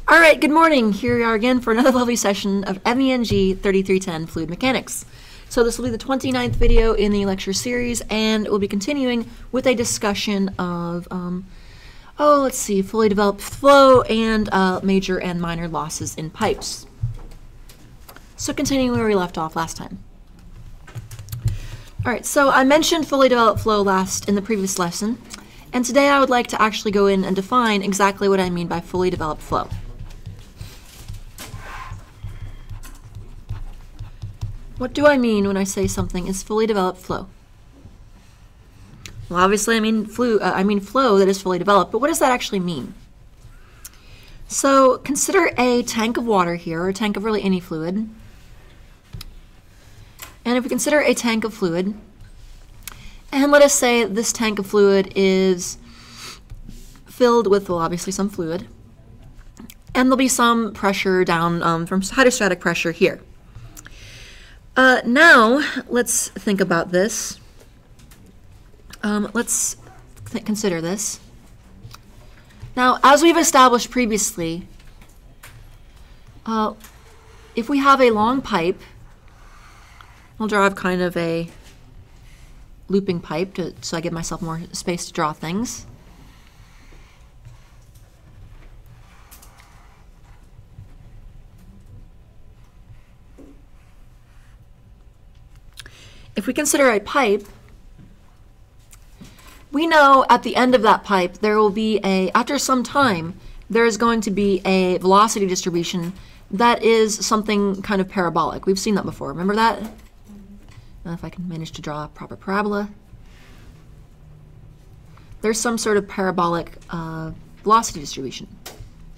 All right, good morning. Here we are again for another lovely session of MENG 3310 Fluid Mechanics. So this will be the 29th video in the lecture series, and we'll be continuing with a discussion of, fully developed flow and major and minor losses in pipes. So continuing where we left off last time. All right, so I mentioned fully developed flow in the previous lesson, and today I would like to actually go in and define exactly what I mean by fully developed flow. What do I mean when I say something is fully developed flow? Well, obviously I mean flow that is fully developed, but what does that actually mean? So consider a tank of water here, or a tank of really any fluid. And if we consider a tank of fluid, and let us say this tank of fluid is filled with, well, obviously some fluid, and there'll be some pressure down from hydrostatic pressure here. Now, let's think about this. Consider this. Now, as we've established previously, if we have a long pipe, we'll draw kind of a looping pipe so I give myself more space to draw things. If we consider a pipe, we know at the end of that pipe there will be after some time, there is going to be a velocity distribution that is something kind of parabolic. We've seen that before. Remember that? If I can manage to draw a proper parabola. There's some sort of parabolic velocity distribution,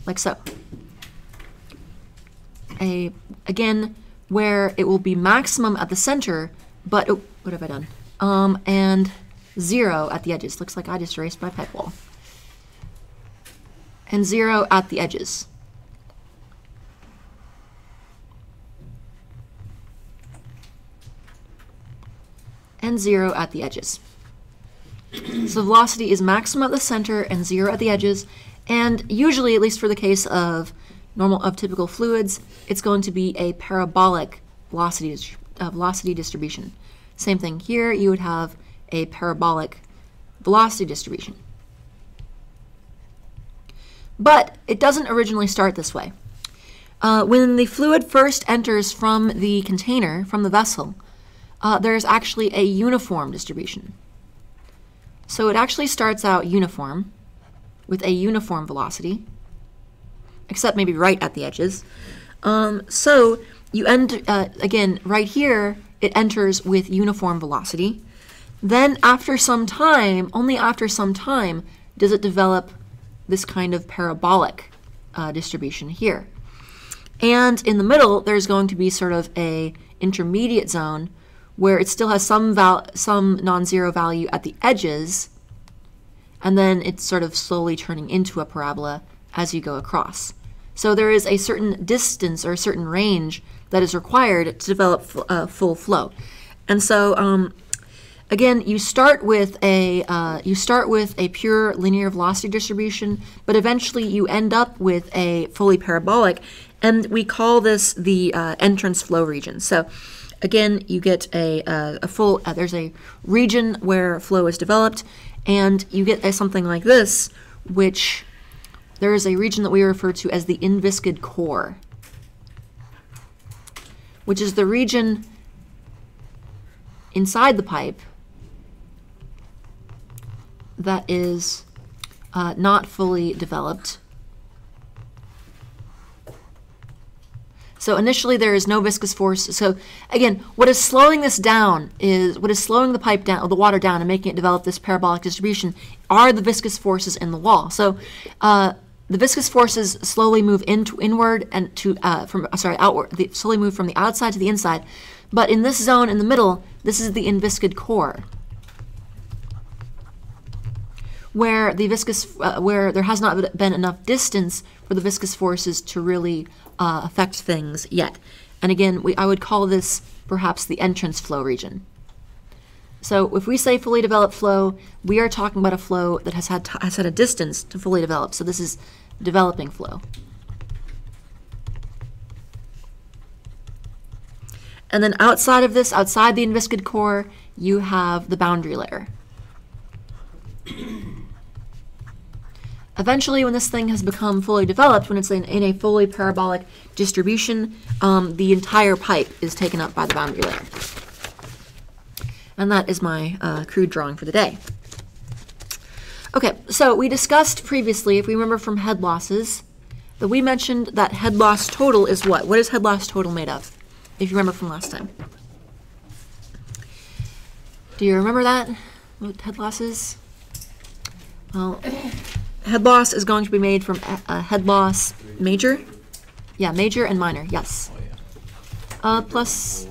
like so. Again, where it will be maximum at the center, but, oh, what have I done? And zero at the edges. Looks like I just erased my pipe wall. And zero at the edges. And zero at the edges. So velocity is maximum at the center and zero at the edges. And usually, at least for the case of typical fluids, it's going to be a parabolic velocity distribution. Same thing here, you would have a parabolic velocity distribution. But it doesn't originally start this way. When the fluid first enters from the container, from the vessel, there's actually a uniform distribution. So it actually starts out uniform, with a uniform velocity, except maybe right at the edges. So you again, right here, it enters with uniform velocity. Then after some time, only after some time, does it develop this kind of parabolic distribution here. And in the middle, there's going to be sort of a intermediate zone where it still has some non-zero value at the edges, and then it's sort of slowly turning into a parabola as you go across. So there is a certain distance or a certain range that is required to develop full flow. And so again, you start with a pure linear velocity distribution, but eventually you end up with a fully parabolic, and we call this the entrance flow region. So again, you get there's a region where flow is developed, and you get something like this, which there is a region that we refer to as the inviscid core, which is the region inside the pipe that is not fully developed. So initially there is no viscous force. So again, what is slowing this down what is slowing the pipe down, the water down, and making it develop this parabolic distribution are the viscous forces in the wall. So the viscous forces slowly move inward and outward. They slowly move from the outside to the inside. But in this zone in the middle, this is the inviscid core, where where there has not been enough distance for the viscous forces to really affect things yet. And again, I would call this perhaps the entrance flow region. So if we say fully developed flow, we are talking about a flow that has had a distance to fully develop. So this is developing flow. And then outside of this, outside the inviscid core, you have the boundary layer. Eventually, when this thing has become fully developed, when it's in a fully parabolic distribution, the entire pipe is taken up by the boundary layer. And that is my crude drawing for the day. Okay, so we discussed previously, if we remember from head losses, that we mentioned that head loss total is what? What is head loss total made of, if you remember from last time? Do you remember that? What head loss is? Well, head loss is going to be made from head loss major. Yeah, major and minor, yes. Plus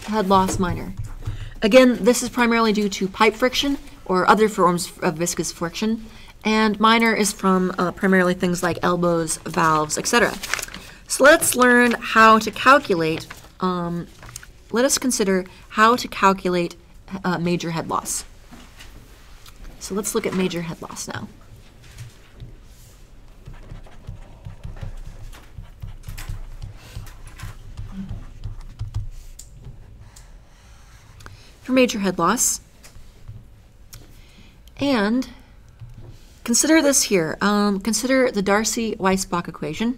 head loss minor. Again, this is primarily due to pipe friction or other forms of viscous friction, and minor is from primarily things like elbows, valves, etc. So let's learn how to calculate, let us consider how to calculate major head loss. So let's look at major head loss now. For major head loss, and consider this here. Consider the Darcy Weisbach equation.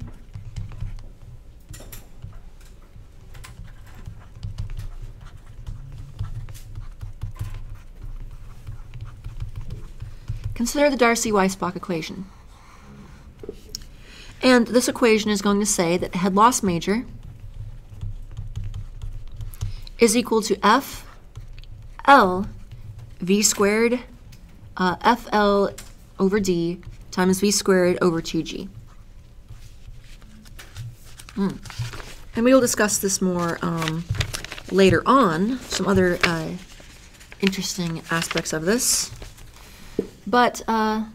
Consider the Darcy Weisbach equation. And this equation is going to say that head loss major is equal to FL V squared FL over D times V squared over 2G. And we will discuss this more later on, some other interesting aspects of this. But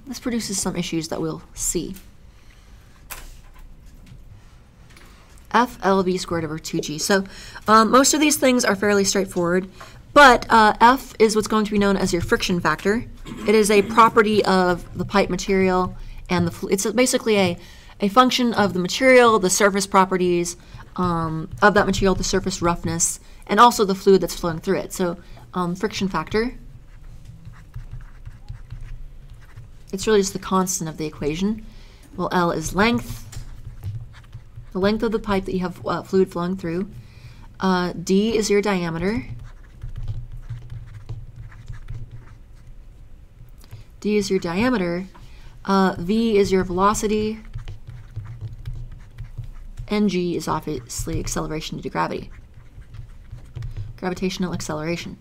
this produces some issues that we'll see. FL V squared over 2G. So most of these things are fairly straightforward. But F is what's going to be known as your friction factor. It is a property of the pipe material, and it's basically a function of the material, the surface properties of that material, the surface roughness, and also the fluid that's flowing through it. So friction factor, it's really just the constant of the equation. Well, L is length, the length of the pipe that you have fluid flowing through. D is your diameter. D is your diameter, V is your velocity, and G is obviously acceleration due to gravity. Gravitational acceleration.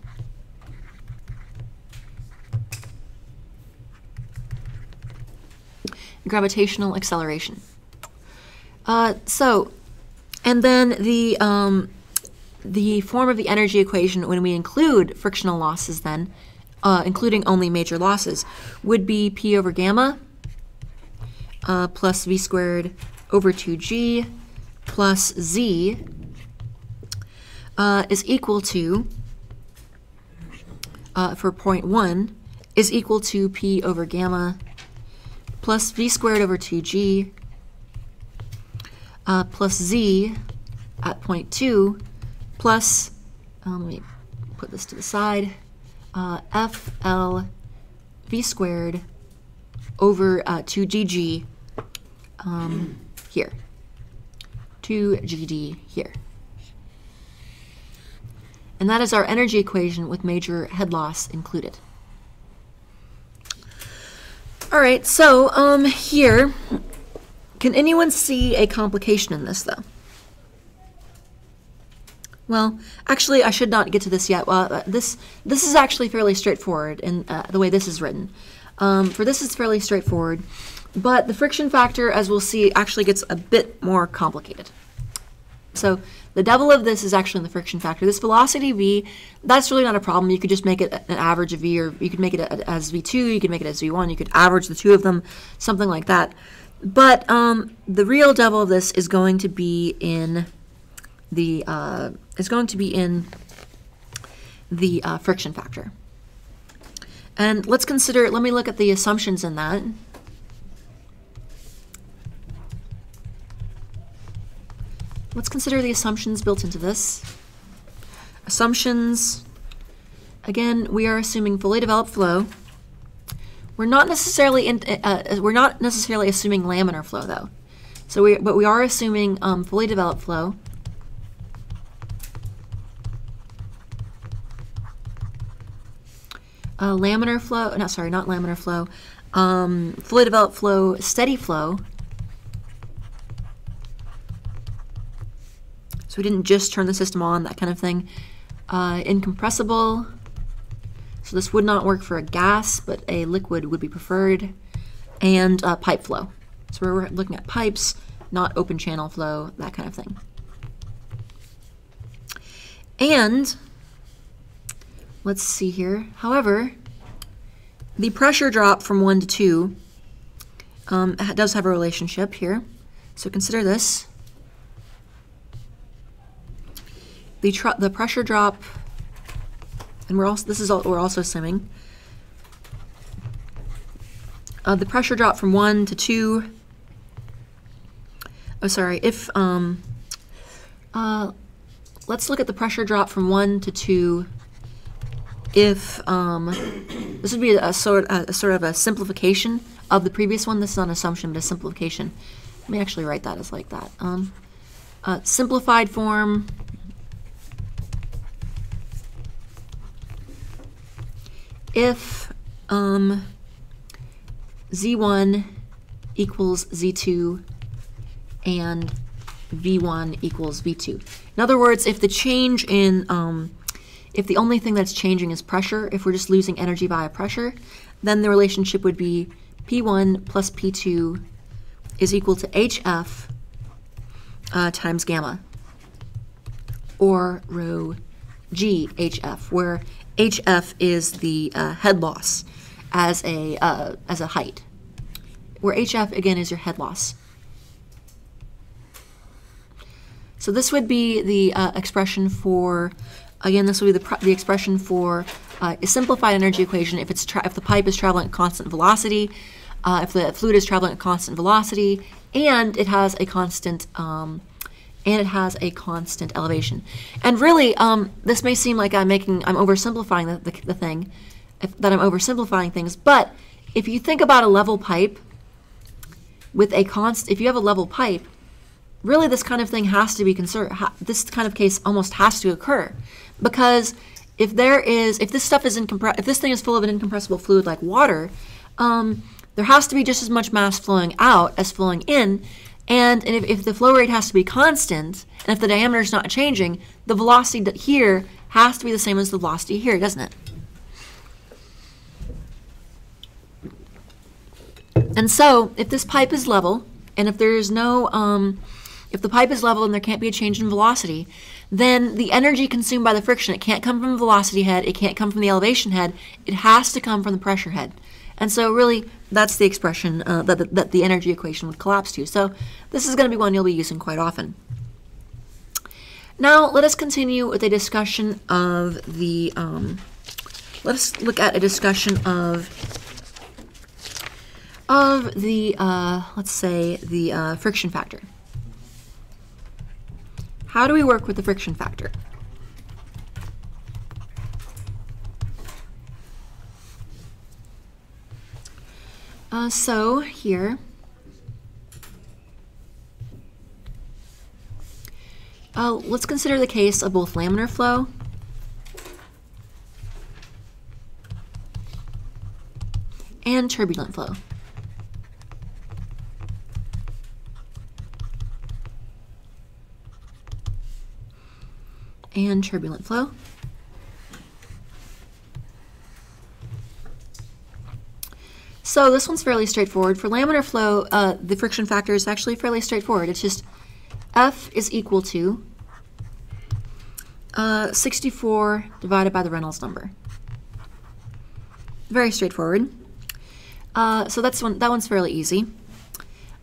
Gravitational acceleration. And then the form of the energy equation when we include frictional losses then, including only major losses, would be P over gamma plus V squared over 2G plus Z is equal to, for point 1, is equal to P over gamma plus V squared over 2G plus Z at point 2 plus, let me put this to the side, FL V squared over 2GG here, 2GD here. And that is our energy equation with major head loss included. All right, so here, can anyone see a complication in this though? Well, actually, I should not get to this yet. This is actually fairly straightforward in the way this is written. For this, it's fairly straightforward, but the friction factor, as we'll see, actually gets a bit more complicated. So the double of this is actually the friction factor. This velocity V, that's really not a problem. You could just make it an average of V, or you could make it as V2, you could make it as V1, you could average the two of them, something like that. But the real double of this is going to be in the friction factor. And let's consider, let me look at the assumptions in that. Let's consider the assumptions built into this. Assumptions. Again, we are assuming fully developed flow. We're not necessarily assuming laminar flow though. But we are assuming fully developed flow. Laminar flow, no, sorry, not laminar flow. Fully developed flow, steady flow. So we didn't just turn the system on, that kind of thing. Incompressible. So this would not work for a gas, but a liquid would be preferred. And pipe flow. So we're looking at pipes, not open channel flow, that kind of thing. And let's see here. However, the pressure drop from 1 to 2 does have a relationship here. So consider this. The pressure drop, and we're also assuming the pressure drop from 1 to 2. Oh, sorry. If let's look at the pressure drop from 1 to 2. If this would be a sort of a simplification of the previous one. This is not an assumption, but a simplification. Let me actually write that as like that. Simplified form. If Z1 equals Z2 and V1 equals V2. In other words, if the change in if the only thing that's changing is pressure, if we're just losing energy via pressure, then the relationship would be P1 plus P2 is equal to HF times gamma, or rho G HF, where HF is the head loss as a height, where HF again is your head loss. So this would be the expression for, again, this would be the expression for a simplified energy equation if the pipe is traveling at constant velocity, if the fluid is traveling at constant velocity, and it has a constant elevation. And really, this may seem like I'm oversimplifying the thing, that I'm oversimplifying things. But if you think about a level pipe with a if you have a level pipe, really this kind of thing has to be this kind of case almost has to occur, because if this thing is full of an incompressible fluid like water, there has to be just as much mass flowing out as flowing in. And if the flow rate has to be constant, and if the diameter is not changing, the velocity here has to be the same as the velocity here, doesn't it? And so, if this pipe is level, and if there is no, if the pipe is level and there can't be a change in velocity, then the energy consumed by the friction, it can't come from the velocity head, it can't come from the elevation head, it has to come from the pressure head. And so really, that's the expression that the energy equation would collapse to. So this is going to be one you'll be using quite often. Now let us continue with a discussion of the, let's look at a discussion of the, let's say, the friction factor. How do we work with the friction factor? So here, let's consider the case of both laminar flow and turbulent flow. And turbulent flow. So this one's fairly straightforward. For laminar flow, the friction factor is actually fairly straightforward. It's just F is equal to 64 divided by the Reynolds number. Very straightforward. So that one's fairly easy.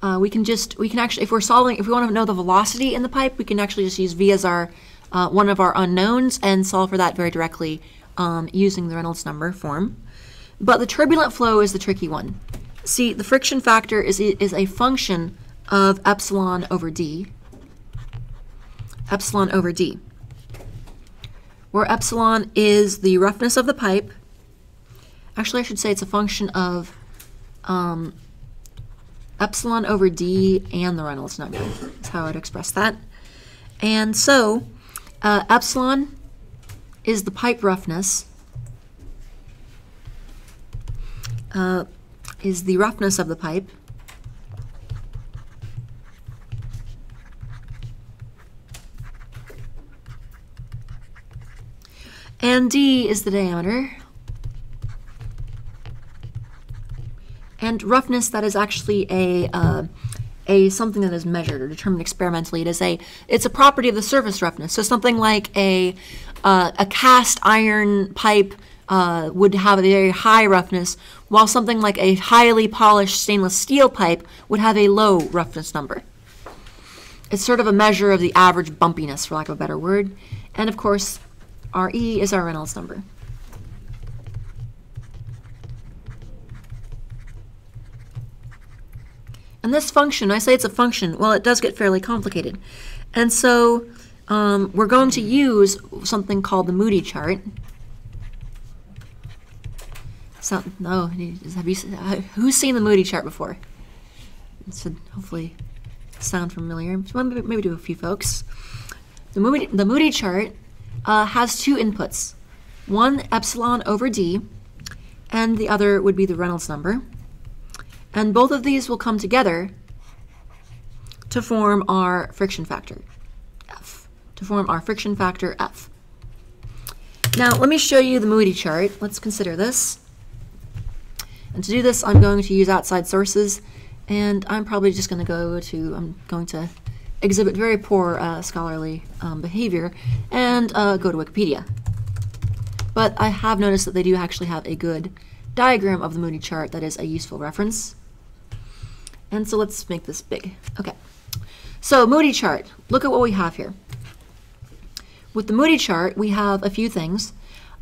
We can actually, if we want to know the velocity in the pipe, we can actually just use V as our one of our unknowns and solve for that very directly using the Reynolds number form. But the turbulent flow is the tricky one. See, the friction factor is a function of epsilon over d. Epsilon over d. where epsilon is the roughness of the pipe. Actually, I should say it's a function of epsilon over d and the Reynolds number. That's how I'd express that. And so epsilon is the pipe roughness, is the roughness of the pipe. And d is the diameter. And roughness, that is actually a something that is measured or determined experimentally. It's a property of the surface roughness. So something like a cast iron pipe would have a very high roughness, while something like a highly polished stainless steel pipe would have a low roughness number. It's sort of a measure of the average bumpiness, for lack of a better word. And of course, Re is our Reynolds number. And this function, I say it's a function, well, it does get fairly complicated. And so we're going to use something called the Moody Chart. So, no, who's seen the Moody Chart before? It should hopefully sound familiar. Maybe to a few folks. The Moody Chart has two inputs. One, epsilon over d, and the other would be the Reynolds number. And both of these will come together to form our friction factor, F. F. Now, let me show you the Moody Chart. Let's consider this. And to do this, I'm going to use outside sources, and I'm probably just going to exhibit very poor scholarly behavior and go to Wikipedia. But I have noticed that they do actually have a good diagram of the Moody Chart that is a useful reference. And so let's make this big. Okay. So Moody Chart, look at what we have here. With the Moody Chart, we have a few things.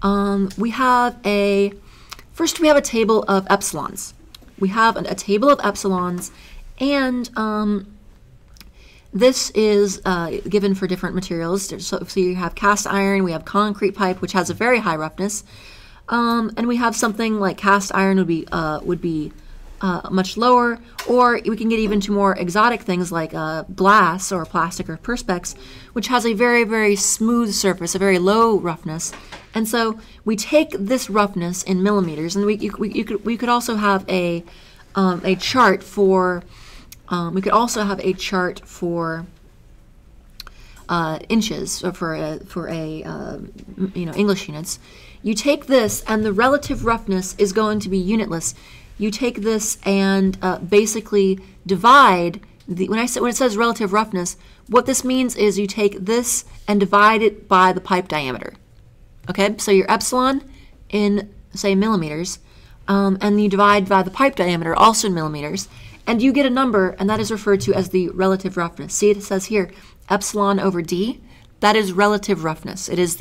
First we have a table of epsilons. We have a table of epsilons, and this is given for different materials. So you have cast iron, we have concrete pipe, which has a very high roughness, and we have something like cast iron would be much lower, or we can get even to more exotic things like glass or plastic or perspex, which has a very, very smooth surface, a very low roughness. And so we take this roughness in millimeters, and we could also have a chart for inches, or for English units. You take this, and the relative roughness is going to be unitless. You take this and basically divide when it says relative roughness, what this means is you take this and divide it by the pipe diameter. Okay, so your epsilon in, say, millimeters, and you divide by the pipe diameter, also in millimeters, and you get a number, and that is referred to as the relative roughness. See, it says here, epsilon over d. That is relative roughness. It is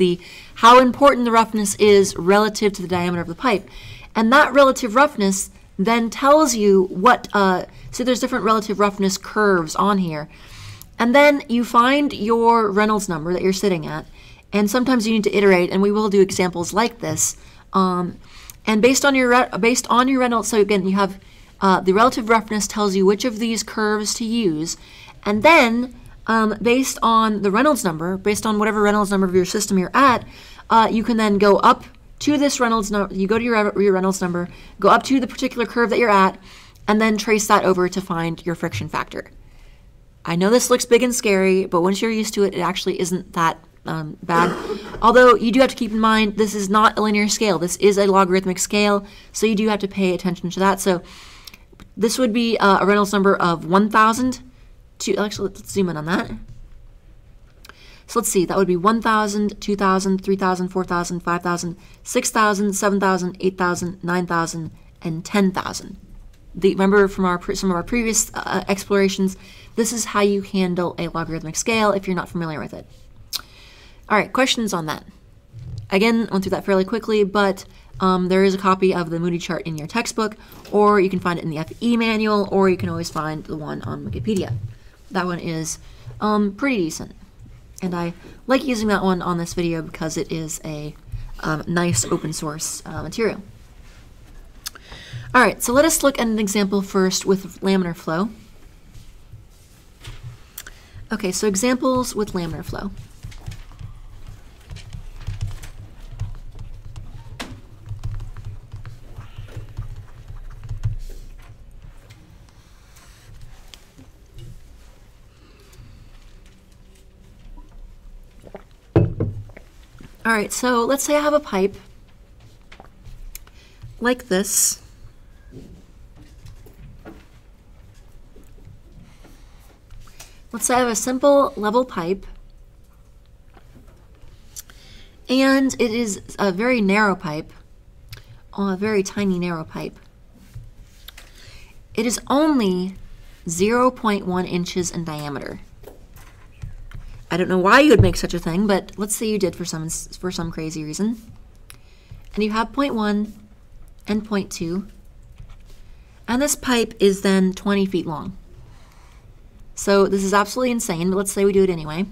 how important the roughness is relative to the diameter of the pipe. And that relative roughness then tells you what, so there's different relative roughness curves on here. And then you find your Reynolds number that you're sitting at, and sometimes you need to iterate, and we will do examples like this. And based on your Reynolds, so again, you have the relative roughness tells you which of these curves to use, and then based on the Reynolds number, based on whatever Reynolds number of your system you're at, you can then go up to this Reynolds number. You go to your Reynolds number, go up to the particular curve that you're at, and then trace that over to find your friction factor. I know this looks big and scary, but once you're used to it, it actually isn't that bad. Although you do have to keep in mind, this is not a linear scale. This is a logarithmic scale, so you do have to pay attention to that. So this would be a Reynolds number of 1,000. Actually, let's zoom in on that. So let's see, that would be 1,000, 2,000, 3,000, 4,000, 5,000, 6,000, 7,000, 8,000, 9,000, and 10,000. Remember from some of our previous explorations, this is how you handle a logarithmic scale if you're not familiar with it. All right, questions on that? Again, went through that fairly quickly, but there is a copy of the Moody Chart in your textbook, or you can find it in the FE manual, or you can always find the one on Wikipedia. That one is pretty decent. And I like using that one on this video because it is a nice open source material. All right, so let us look at an example first with laminar flow. Okay, so examples with laminar flow. All right, so let's say I have a pipe like this. Let's say I have a simple level pipe, and it is a very narrow pipe, a very tiny narrow pipe. It is only 0.1 inches in diameter. I don't know why you would make such a thing, but let's say you did for some crazy reason. And you have 0.1 and 0.2, and this pipe is then 20 feet long. So this is absolutely insane, but let's say we do it anyway.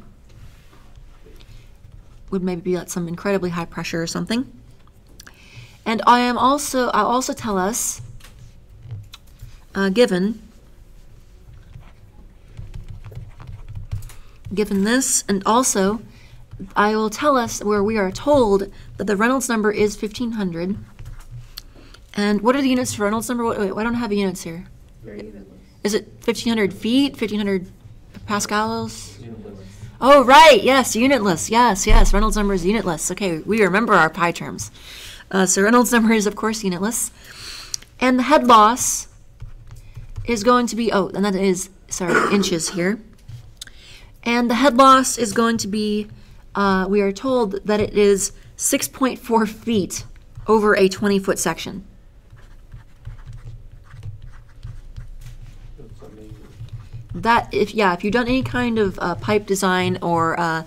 Would maybe be at some incredibly high pressure or something. And I'll also tell us, given this, and also I will tell us where we are told that the Reynolds number is 1500. And what are the units for Reynolds number? Wait, I don't have units here. Is it 1500 feet, 1500 pascals? Unitless. Oh, right, yes, unitless, yes, Reynolds number is unitless. Okay, we remember our pi terms. So Reynolds number is, of course, unitless. And the head loss is going to be, and that is, sorry, inches here. And the head loss is going to be, we are told that it is 6.4 feet over a 20-foot section. That's amazing. That, if you've done any kind of pipe design or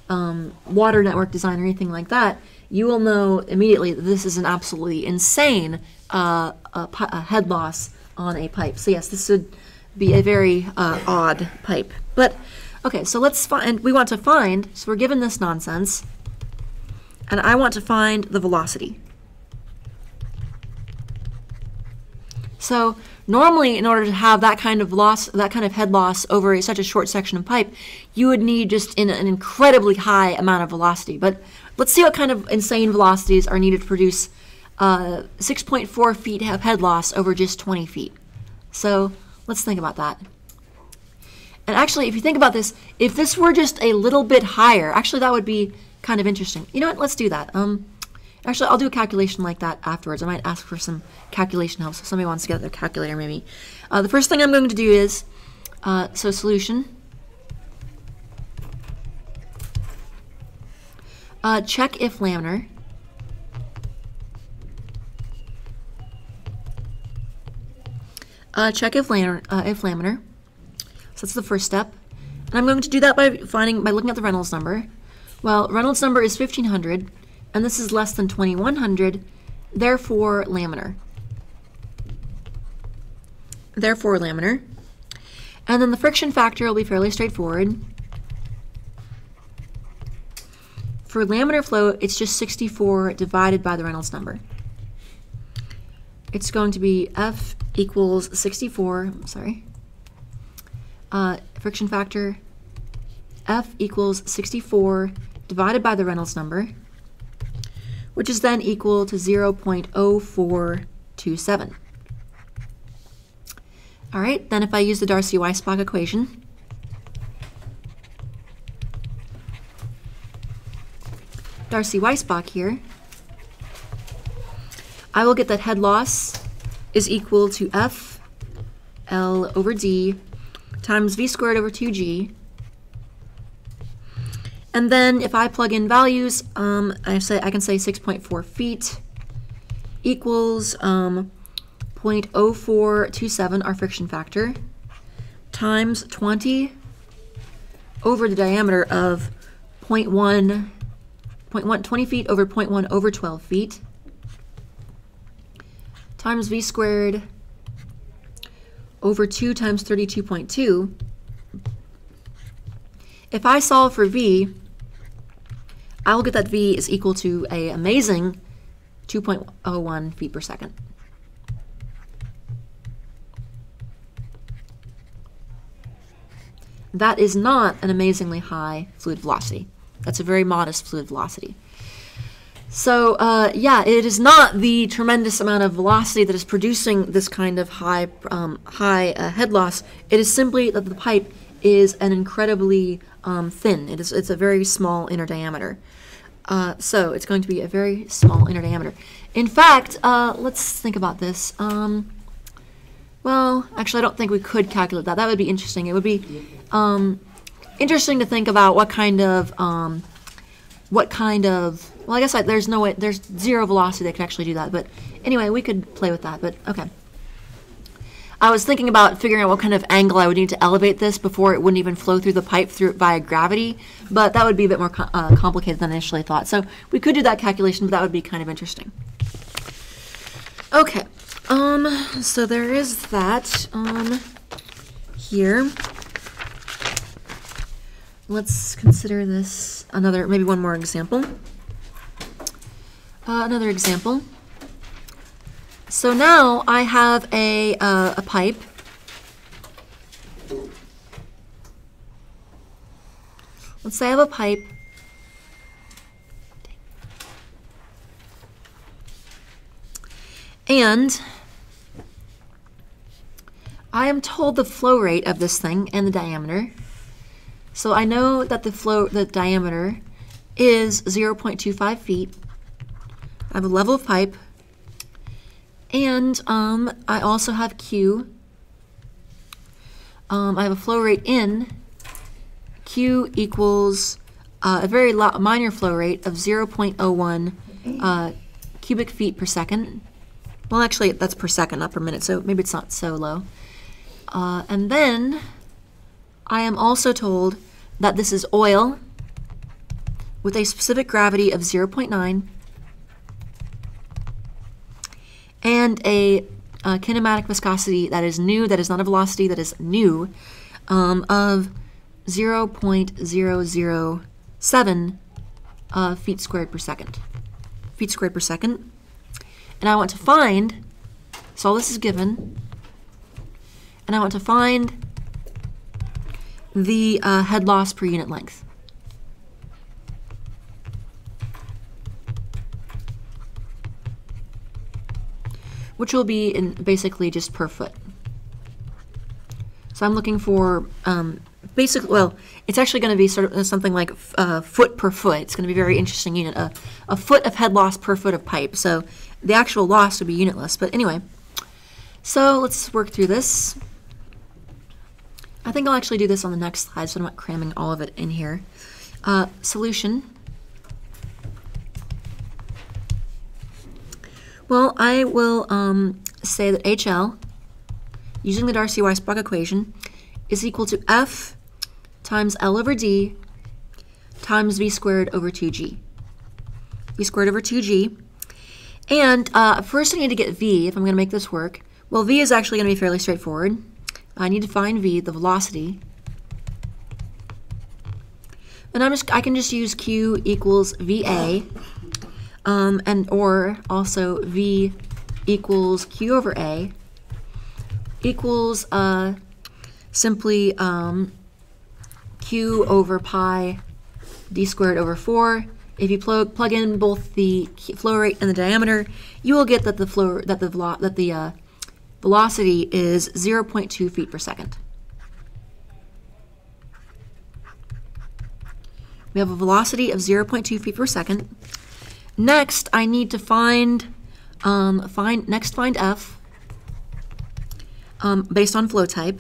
water network design or anything like that, you will know immediately that this is an absolutely insane head loss on a pipe. So yes, this would be a very odd pipe. But okay, so let's find, so we're given this nonsense, and I want to find the velocity. So normally, in order to have that kind of loss, that kind of head loss over such a short section of pipe, you would need just an incredibly high amount of velocity. But let's see what kind of insane velocities are needed to produce 6.4 feet of head loss over just 20 feet. So let's think about that. And actually, if you think about this, if this were just a little bit higher, actually that would be kind of interesting. You know what, let's do that. Actually, I'll do a calculation like that afterwards. I might ask for some calculation help, so if somebody wants to get their calculator maybe. The first thing I'm going to do is, so solution. Check if laminar. Check if laminar. So that's the first step. And I'm going to do that by looking at the Reynolds number. Well, Reynolds number is 1500, and this is less than 2100, therefore laminar. Therefore laminar. And then the friction factor will be fairly straightforward. For laminar flow, it's just 64 divided by the Reynolds number. It's going to be F equals 64, friction factor, F equals 64 divided by the Reynolds number, which is then equal to 0.0427. All right, then if I use the Darcy Weisbach equation, Darcy Weisbach here, I will get that head loss is equal to F L over D times V squared over 2G. And then if I plug in values, I can say 6.4 feet equals 0.0427, our friction factor, times 20 over the diameter of 20 feet over 0.1 over 12 feet, times V squared over 2 times 32.2. if I solve for V, I will get that V is equal to an amazing 2.01 feet per second. That is not an amazingly high fluid velocity. That's a very modest fluid velocity. So yeah, it is not the tremendous amount of velocity that is producing this kind of high head loss. It is simply that the pipe is an incredibly thin. It's a very small inner diameter. So it's going to be a very small inner diameter. In fact, let's think about this. Well, actually, I don't think we could calculate that. That would be interesting. It would be interesting to think about what kind of, well, I guess there's no way, there's zero velocity that could actually do that. But anyway, we could play with that, but okay. I was thinking about figuring out what kind of angle I would need to elevate this before it wouldn't even flow through the pipe via gravity, but that would be a bit more complicated than I initially thought. So we could do that calculation, but that would be kind of interesting. Okay, so there is that here. Let's consider this maybe one more example. Another example. So now I have a pipe. Let's say I have a pipe. And I am told the flow rate of this thing and the diameter. So I know that the diameter is 0.25 feet. I have a level of pipe. And I also have Q. I have a flow rate in. Q equals a very minor flow rate of 0.01 cubic feet per second. Well, actually, that's per second, not per minute, so maybe it's not so low. And then I am also told that this is oil with a specific gravity of 0.9 and a kinematic viscosity that is new, that is not a velocity, that is new, of 0.007 feet squared per second. Feet squared per second. And I want to find, so all this is given, and I want to find the head loss per unit length. Which will be basically just per foot. So I'm looking for basically, well, it's actually going to be sort of something like foot per foot. It's going to be a very interesting unit, a foot of head loss per foot of pipe. So the actual loss would be unitless. But anyway, so let's work through this. I think I'll actually do this on the next slide, so I'm not cramming all of it in here. Solution. Well, I will say that HL, using the Darcy Weisbach equation, is equal to F times L over D times V squared over 2G. V squared over 2G. And first I need to get V if I'm going to make this work. Well, V is actually going to be fairly straightforward. I need to find V, the velocity. And I can just use Q equals VA. Or also V equals Q over A equals simply Q over pi D squared over 4. If you plug in both the flow rate and the diameter, you will get that the velocity is 0.2 feet per second. We have a velocity of 0.2 feet per second. Next, I need to find F based on flow type.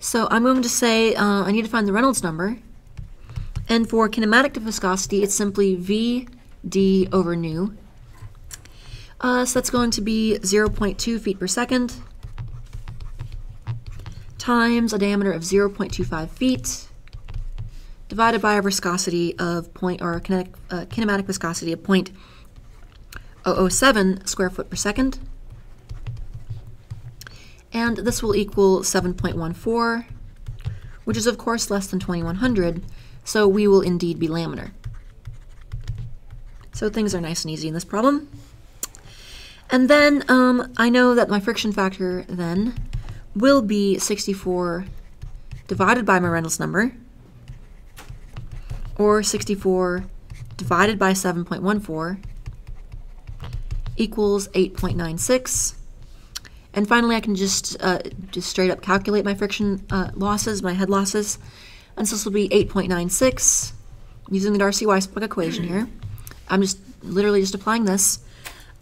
So I'm going to say I need to find the Reynolds number. And for kinematic viscosity, it's simply VD over nu. So that's going to be 0.2 feet per second times a diameter of 0.25 feet divided by a viscosity of kinematic viscosity of 0.007 square foot per second. And this will equal 7.14, which is of course less than 2100, so we will indeed be laminar. So things are nice and easy in this problem. And then I know that my friction factor then will be 64 divided by my Reynolds number, or 64 divided by 7.14 equals 8.96. And finally, I can just straight up calculate my friction losses, my head losses. And so this will be 8.96 using the Darcy Weisbach equation here. I'm just literally just applying this.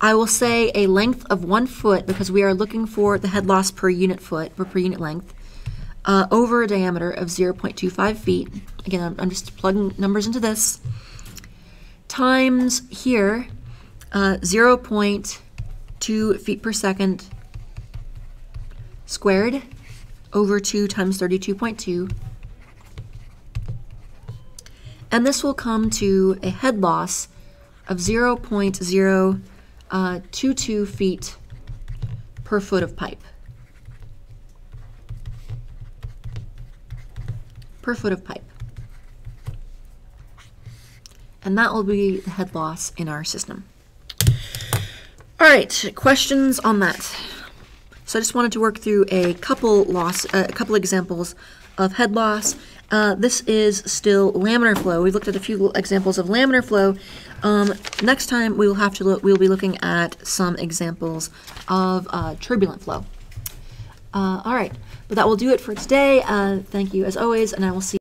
I will say a length of 1 foot, because we are looking for the head loss per unit foot, or per unit length, over a diameter of 0.25 feet. Again, I'm just plugging numbers into this. Times here, 0.2 feet per second squared over 2 times 32.2. And this will come to a head loss of 0.022 feet per foot of pipe. Per foot of pipe. And that will be the head loss in our system. All right, questions on that? So I just wanted to work through a couple examples of head loss. This is still laminar flow. We've looked at a few examples of laminar flow. Next time we'll be looking at some examples of turbulent flow. All right, but that will do it for today. Thank you as always, and I will see you